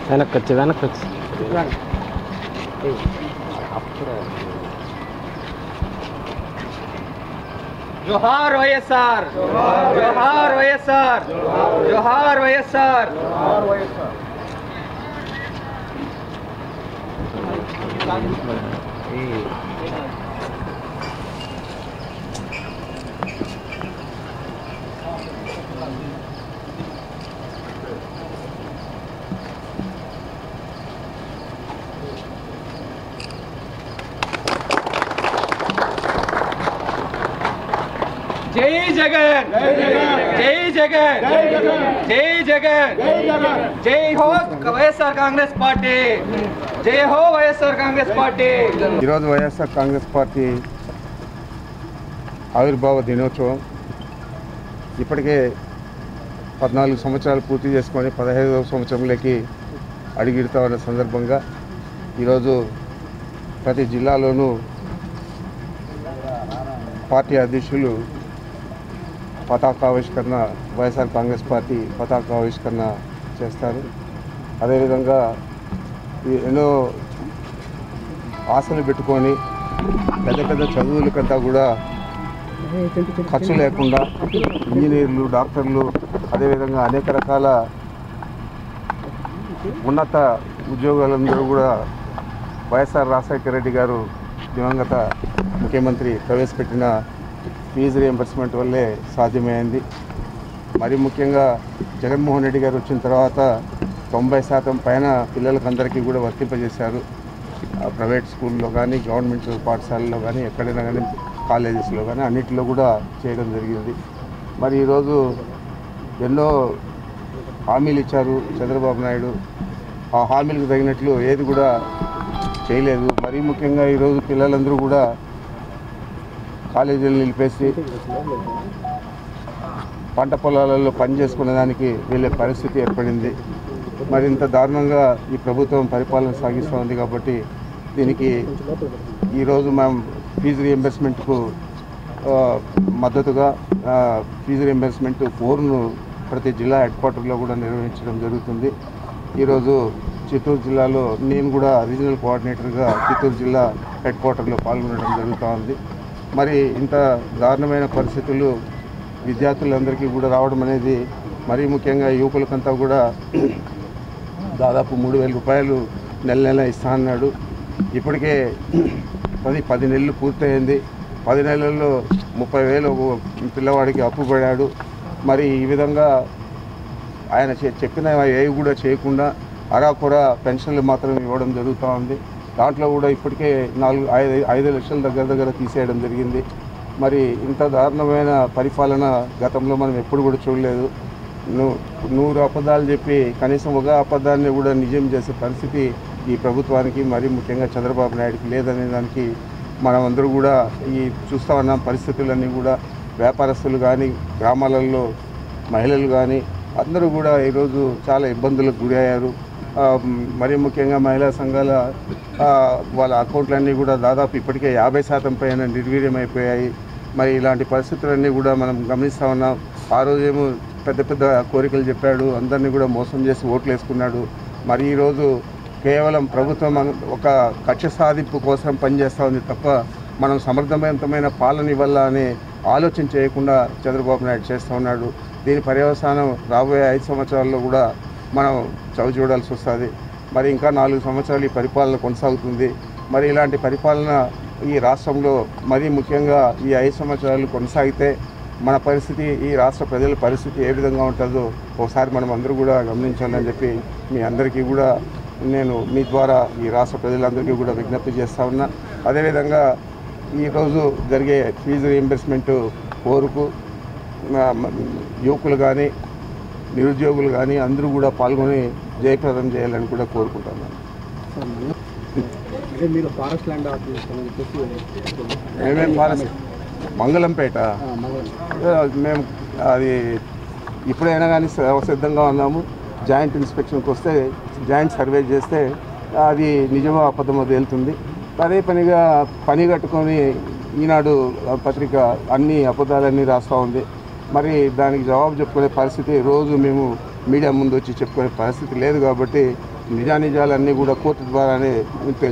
వెనక్కి వచ్చి జోహార్ వైఎస్ఆర్, జోహార్ వైఎస్ఆర్, జోహార్ వైఎస్ఆర్. జై జగన్, జై జగన్, జై జగన్, జై హో వైఎస్ఆర్ కాంగ్రెస్ పార్టీ, జై హో వైఎస్ఆర్ కాంగ్రెస్ పార్టీ. ఈరోజు వైఎస్ఆర్ కాంగ్రెస్ పార్టీ ఆవిర్భావ దినోత్సవం. ఇప్పటికే 14 సంవత్సరాలు పూర్తి చేసుకొని 15వ సంవత్సరంలోకి అడుగిడుతా ఉన్న సందర్భంగా ఈరోజు ప్రతి జిల్లాలోనూ పార్టీ అధ్యక్షులు పతాకావిష్కరణ, వైఎస్ఆర్ కాంగ్రెస్ పార్టీ పతాకావిష్కరణ చేస్తారు. అదేవిధంగా ఎన్నో ఆశలు పెట్టుకొని పెద్ద పెద్ద చదువులకంతా కూడా ఖర్చు లేకుండా ఇంజనీర్లు, డాక్టర్లు, అదేవిధంగా అనేక రకాల ఉన్నత ఉద్యోగాలందరూ కూడా వైఎస్ఆర్ రాజశేఖర రెడ్డి గారు దివంగత ముఖ్యమంత్రి ప్రవేశపెట్టిన ఫీజు రియంబర్స్మెంట్ వల్లే సాధ్యమైంది. మరి ముఖ్యంగా జగన్మోహన్ రెడ్డి గారు వచ్చిన తర్వాత 90% పైన పిల్లలకందరికీ కూడా వర్తింపజేశారు. ప్రైవేట్ స్కూల్లో కానీ, గవర్నమెంట్ పాఠశాలలో కానీ, ఎక్కడైనా కానీ, కాలేజెస్లో కానీ అన్నింటిలో కూడా చేయడం జరిగింది. మరి ఈరోజు ఎన్నో హామీలు ఇచ్చారు చంద్రబాబు నాయుడు. ఆ హామీలకు తగినట్లు ఏది కూడా చేయలేదు. మరీ ముఖ్యంగా ఈరోజు పిల్లలందరూ కూడా కాలేజీలు నిలిపేసి పంట పొలాలలో పని చేసుకునే దానికి వెళ్ళే పరిస్థితి ఏర్పడింది. మరింత దారుణంగా ఈ ప్రభుత్వం పరిపాలన సాగిస్తూ ఉంది. కాబట్టి దీనికి ఈరోజు మేము ఫీజు రియంబర్స్మెంట్కు మద్దతుగా ఫీజు రియంబర్స్మెంట్ 4ను ప్రతి జిల్లా హెడ్ క్వార్టర్లో కూడా నిర్వహించడం జరుగుతుంది. ఈరోజు చిత్తూరు జిల్లాలో నేను కూడా రీజనల్ కోఆర్డినేటర్గా చిత్తూరు జిల్లా హెడ్ క్వార్టర్లో పాల్గొనడం జరుగుతూ ఉంది. మరి ఇంత దారుణమైన పరిస్థితులు విద్యార్థులందరికీ కూడా రావడం అనేది, మరీ ముఖ్యంగా యువకులకంతా కూడా దాదాపు 3,000 రూపాయలు నెల ఇస్తా అన్నాడు. ఇప్పటికే 10 నెలలు పూర్తయింది. 10 నెలల్లో 30,000 పిల్లవాడికి అప్పు పడాడు. మరి ఈ విధంగా ఆయన చెప్పిన ఏవి కూడా చేయకుండా అరాకొర పెన్షన్లు మాత్రం ఇవ్వడం జరుగుతూ ఉంది. దాంట్లో కూడా ఇప్పటికే 5 లక్షల దగ్గర తీసేయడం జరిగింది. మరి ఇంత దారుణమైన పరిపాలన గతంలో మనం ఎప్పుడు కూడా చూడలేదు. 100 అబద్ధాలు చెప్పి కనీసం ఒక అబద్ధాన్ని కూడా నిజం చేసే పరిస్థితి ఈ ప్రభుత్వానికి, మరీ ముఖ్యంగా చంద్రబాబు నాయుడుకి లేదనే దానికి మనం అందరూ కూడా ఈ చూస్తూ ఉన్నాం. పరిస్థితులన్నీ కూడా వ్యాపారస్తులు కానీ, గ్రామాలలో మహిళలు కానీ అందరూ కూడా ఈరోజు చాలా ఇబ్బందులకు గురయ్యారు. మరీ ముఖ్యంగా మహిళా సంఘాల వాళ్ళ అకౌంట్లన్నీ కూడా దాదాపు ఇప్పటికే 50% పైన నిర్వీర్యమైపోయాయి. మరి ఇలాంటి పరిస్థితులన్నీ కూడా మనం గమనిస్తూ ఉన్నాం. ఆ రోజేమో పెద్ద పెద్ద కోరికలు చెప్పాడు, అందరినీ కూడా మోసం చేసి ఓట్లు వేసుకున్నాడు. మరి ఈరోజు కేవలం ప్రభుత్వం ఒక కక్ష సాధింపు కోసం పనిచేస్తూ ఉంది తప్ప మనం సమర్థవంతమైన పాలన ఇవ్వాల అనే ఆలోచన చేయకుండా చంద్రబాబు నాయుడు చేస్తూ ఉన్నాడు. దీని పర్యవసానం రాబోయే 5 సంవత్సరాల్లో కూడా మనం చవి చూడాల్సి వస్తుంది. మరి ఇంకా 4 సంవత్సరాలు ఈ పరిపాలన కొనసాగుతుంది. మరి ఇలాంటి పరిపాలన ఈ రాష్ట్రంలో మరీ ముఖ్యంగా ఈ 5 సంవత్సరాలు కొనసాగితే మన పరిస్థితి, ఈ రాష్ట్ర ప్రజల పరిస్థితి ఏ విధంగా ఉంటుందో ఒకసారి మనం అందరూ కూడా గమనించాలని చెప్పి మీ అందరికీ కూడా నేను మీ ద్వారా ఈ రాష్ట్ర ప్రజలందరికీ కూడా విజ్ఞప్తి చేస్తూ ఉన్నా. అదేవిధంగా ఈరోజు జరిగే ఫీజు రీయింబర్స్మెంట్ కోరుకు యువకులు కానీ, నిరుద్యోగులు కానీ అందరూ కూడా పాల్గొని జయప్రదం చేయాలని కూడా కోరుకుంటున్నాను. మంగళంపేట మేము అది ఇప్పుడైనా కానీ సిద్ధంగా ఉన్నాము. జాయింట్ ఇన్స్పెక్షన్కి వస్తే జాయింట్ సర్వే చేస్తే అది నిజమో అబద్ధమో తేలుతుంది. అదే పనిగా పని కట్టుకొని ఈనాడు పత్రిక అన్ని అబద్ధాలన్నీ రాస్తూ ఉంది. మరి దానికి జవాబు చెప్పుకునే పరిస్థితి రోజు మేము మీడియా ముందు వచ్చి చెప్పుకునే పరిస్థితి లేదు. కాబట్టి నిజానిజాలన్నీ కూడా కోర్టు ద్వారానే